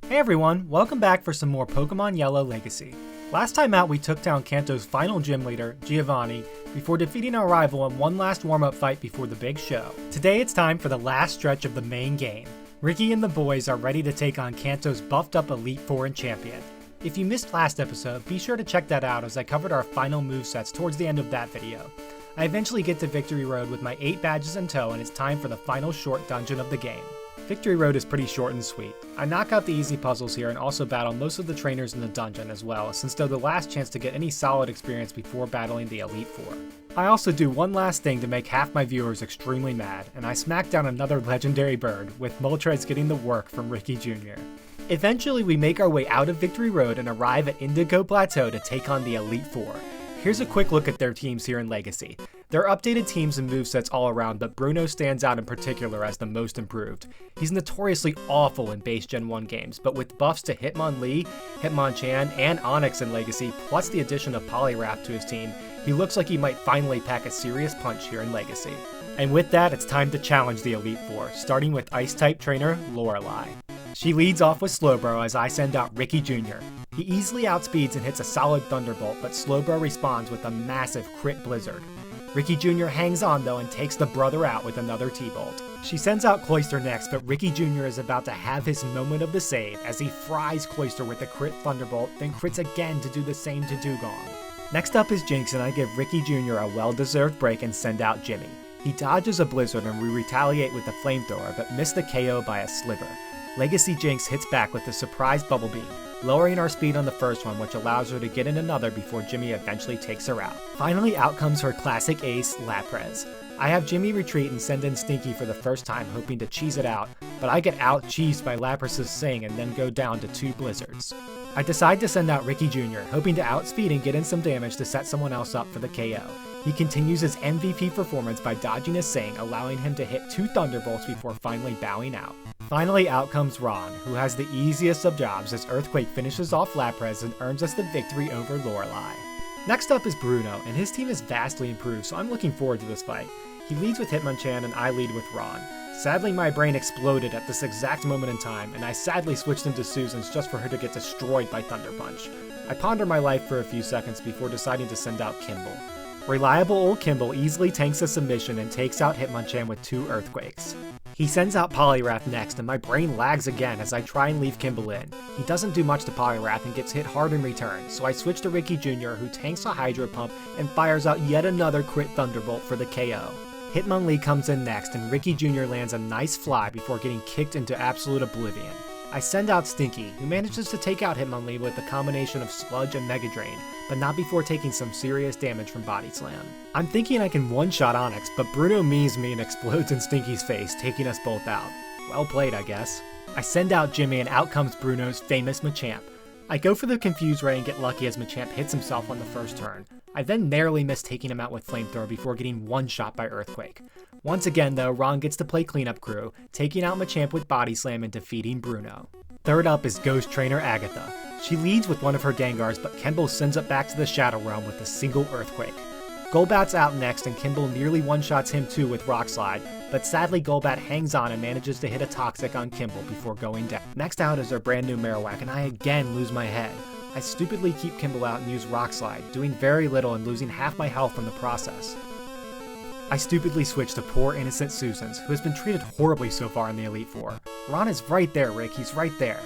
Hey everyone, welcome back for some more Pokemon Yellow Legacy. Last time out we took down Kanto's final gym leader, Giovanni, before defeating our rival in one last warm-up fight before the big show. Today it's time for the last stretch of the main game. Ricky and the boys are ready to take on Kanto's buffed up Elite Four and champion. If you missed last episode, be sure to check that out as I covered our final movesets towards the end of that video. I eventually get to Victory Road with my 8 badges in tow and it's time for the final short dungeon of the game. Victory Road is pretty short and sweet. I knock out the easy puzzles here and also battle most of the trainers in the dungeon as well, since they're the last chance to get any solid experience before battling the Elite Four. I also do one last thing to make half my viewers extremely mad, and I smack down another legendary bird, with Moltres getting the work from Ricky Jr. Eventually we make our way out of Victory Road and arrive at Indigo Plateau to take on the Elite Four. Here's a quick look at their teams here in Legacy. They're updated teams and movesets all around, but Bruno stands out in particular as the most improved. He's notoriously awful in base Gen 1 games, but with buffs to Hitmonlee, Hitmonchan, and Onix in Legacy, plus the addition of Poliwrath to his team, he looks like he might finally pack a serious punch here in Legacy. And with that, it's time to challenge the Elite Four, starting with Ice-type trainer Lorelei. She leads off with Slowbro as I send out Ricky Jr. He easily outspeeds and hits a solid Thunderbolt, but Slowbro responds with a massive crit Blizzard. Ricky Jr. hangs on though and takes the brother out with another T-Bolt. She sends out Cloyster next, but Ricky Jr. is about to have his moment of the save as he fries Cloyster with a crit Thunderbolt, then crits again to do the same to Dugong. Next up is Jinx and I give Ricky Jr. a well-deserved break and send out Jimmy. He dodges a Blizzard and we retaliate with a Flamethrower, but miss the KO by a sliver. Legacy Jinx hits back with a surprise Bubble Beam, lowering our speed on the first one, which allows her to get in another before Jimmy eventually takes her out. Finally, out comes her classic ace, Lapras. I have Jimmy retreat and send in Stinky for the first time, hoping to cheese it out, but I get out-cheesed by Lapras' Sing and then go down to 2 Blizzards. I decide to send out Ricky Jr., hoping to outspeed and get in some damage to set someone else up for the KO. He continues his MVP performance by dodging a Sing, allowing him to hit 2 Thunderbolts before finally bowing out. Finally, out comes Ron, who has the easiest of jobs as Earthquake finishes off Lapras and earns us the victory over Lorelei. Next up is Bruno, and his team is vastly improved, so I'm looking forward to this fight. He leads with Hitmonchan and I lead with Ron. Sadly, my brain exploded at this exact moment in time, and I sadly switched into Susan's just for her to get destroyed by Thunder Punch. I ponder my life for a few seconds before deciding to send out Kimball. Reliable old Kimball easily tanks a submission and takes out Hitmonchan with 2 Earthquakes. He sends out Poliwrath next, and my brain lags again as I try and leave Kimball in. He doesn't do much to Poliwrath and gets hit hard in return, so I switch to Ricky Jr., who tanks a Hydro Pump and fires out yet another crit Thunderbolt for the KO. Hitmonlee comes in next, and Ricky Jr. lands a nice fly before getting kicked into absolute oblivion. I send out Stinky, who manages to take out Hitmonlee with a combination of Sludge and Mega Drain, but not before taking some serious damage from Body Slam. I'm thinking I can one-shot Onix, but Bruno memes me and explodes in Stinky's face, taking us both out. Well played, I guess. I send out Jimmy and out comes Bruno's famous Machamp. I go for the Confuse Ray and get lucky as Machamp hits himself on the first turn. I then narrowly miss taking him out with Flamethrower before getting one-shot by Earthquake. Once again though, Ron gets to play cleanup crew, taking out Machamp with Body Slam and defeating Bruno. Third up is Ghost Trainer Agatha. She leads with one of her Gengars, but Kimball sends it back to the Shadow Realm with a single Earthquake. Golbat's out next, and Kimball nearly one-shots him too with Rock Slide, but sadly Golbat hangs on and manages to hit a Toxic on Kimball before going down. Next out is our brand new Marowak, and I again lose my head. I stupidly keep Kimball out and use Rock Slide, doing very little and losing half my health in the process. I stupidly switch to poor innocent Susan's, who has been treated horribly so far in the Elite Four. Ron is right there, Rick, he's right there.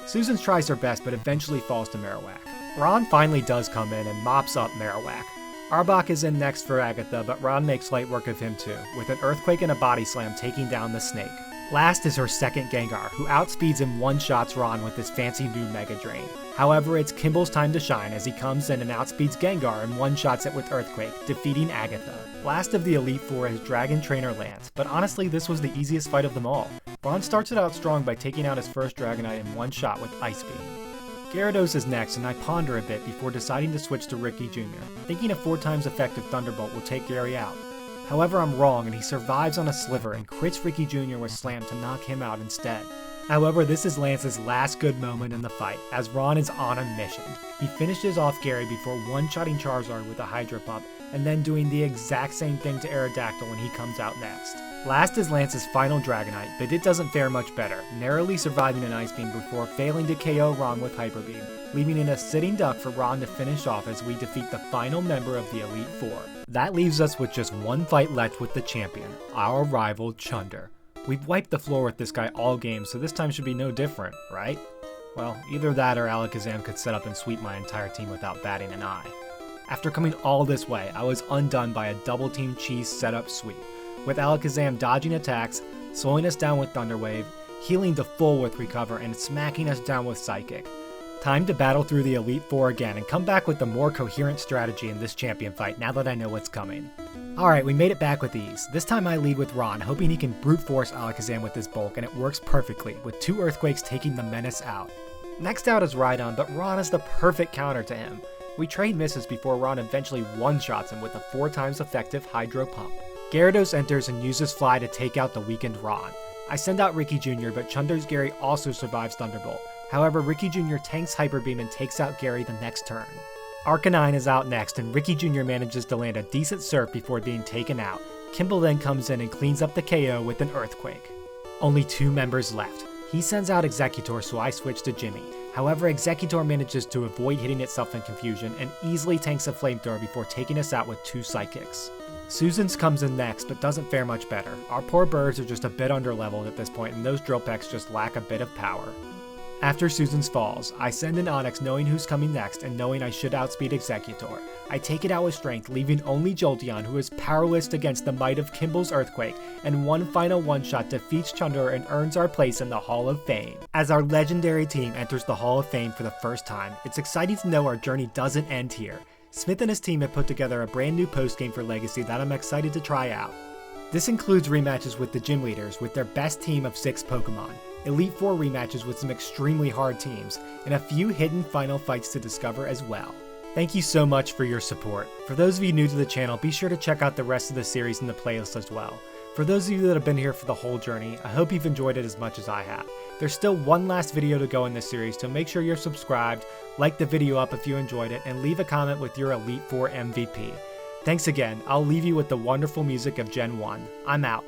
Susan's tries her best but eventually falls to Marowak. Ron finally does come in and mops up Marowak. Arbok is in next for Agatha, but Ron makes light work of him too, with an Earthquake and a Body Slam taking down the Snake. Last is her second Gengar, who outspeeds and one-shots Ron with his fancy new Mega Drain. However, it's Kimball's time to shine as he comes in and outspeeds Gengar and one-shots it with Earthquake, defeating Agatha. Last of the Elite Four is Dragon Trainer Lance, but honestly this was the easiest fight of them all. Ron starts it out strong by taking out his first Dragonite in one shot with Ice Beam. Gyarados is next, and I ponder a bit before deciding to switch to Ricky Jr., thinking a 4 times effective Thunderbolt will take Gary out. However, I'm wrong, and he survives on a sliver and crits Ricky Jr. with Slam to knock him out instead. However, this is Lance's last good moment in the fight, as Ron is on a mission. He finishes off Gary before one-shotting Charizard with a Hydro Pump, and then doing the exact same thing to Aerodactyl when he comes out next. Last is Lance's final Dragonite, but it doesn't fare much better, narrowly surviving an Ice Beam before failing to KO Ron with Hyper Beam, leaving in a sitting duck for Ron to finish off as we defeat the final member of the Elite Four. That leaves us with just one fight left with the champion, our rival Chunder. We've wiped the floor with this guy all game, so this time should be no different, right? Well, either that or Alakazam could set up and sweep my entire team without batting an eye. After coming all this way, I was undone by a double team cheese setup sweep, with Alakazam dodging attacks, slowing us down with Thunder Wave, healing to full with Recover, and smacking us down with Psychic. Time to battle through the Elite Four again and come back with a more coherent strategy in this champion fight now that I know what's coming. Alright, we made it back with ease. This time I lead with Ron, hoping he can brute force Alakazam with his bulk, and it works perfectly, with 2 Earthquakes taking the menace out. Next out is Rhydon, but Ron is the perfect counter to him. We trade misses before Ron eventually one-shots him with a 4 times effective Hydro Pump. Gyarados enters and uses Fly to take out the weakened Ron. I send out Ricky Jr., but Chunder's Gary also survives Thunderbolt. However, Ricky Jr. tanks Hyper Beam and takes out Gary the next turn. Arcanine is out next, and Ricky Jr. manages to land a decent Surf before being taken out. Kimball then comes in and cleans up the KO with an Earthquake. Only 2 members left. He sends out Executor, so I switch to Jimmy. However, Executor manages to avoid hitting itself in confusion and easily tanks a Flamethrower before taking us out with 2 Psychics. Susan's comes in next, but doesn't fare much better. Our poor birds are just a bit underleveled at this point, and those Drill Pecks just lack a bit of power. After Susan's falls, I send in Onix knowing who's coming next and knowing I should outspeed Executor. I take it out with Strength, leaving only Jolteon, who is powerless against the might of Kimball's Earthquake, and one final one-shot defeats Chunder and earns our place in the Hall of Fame. As our legendary team enters the Hall of Fame for the first time, it's exciting to know our journey doesn't end here. Smith and his team have put together a brand new postgame for Legacy that I'm excited to try out. This includes rematches with the gym leaders with their best team of 6 Pokemon, Elite Four rematches with some extremely hard teams, and a few hidden final fights to discover as well. Thank you so much for your support. For those of you new to the channel, be sure to check out the rest of the series in the playlist as well. For those of you that have been here for the whole journey, I hope you've enjoyed it as much as I have. There's still one last video to go in this series, so make sure you're subscribed, like the video up if you enjoyed it, and leave a comment with your Elite Four MVP. Thanks again. I'll leave you with the wonderful music of Gen 1. I'm out.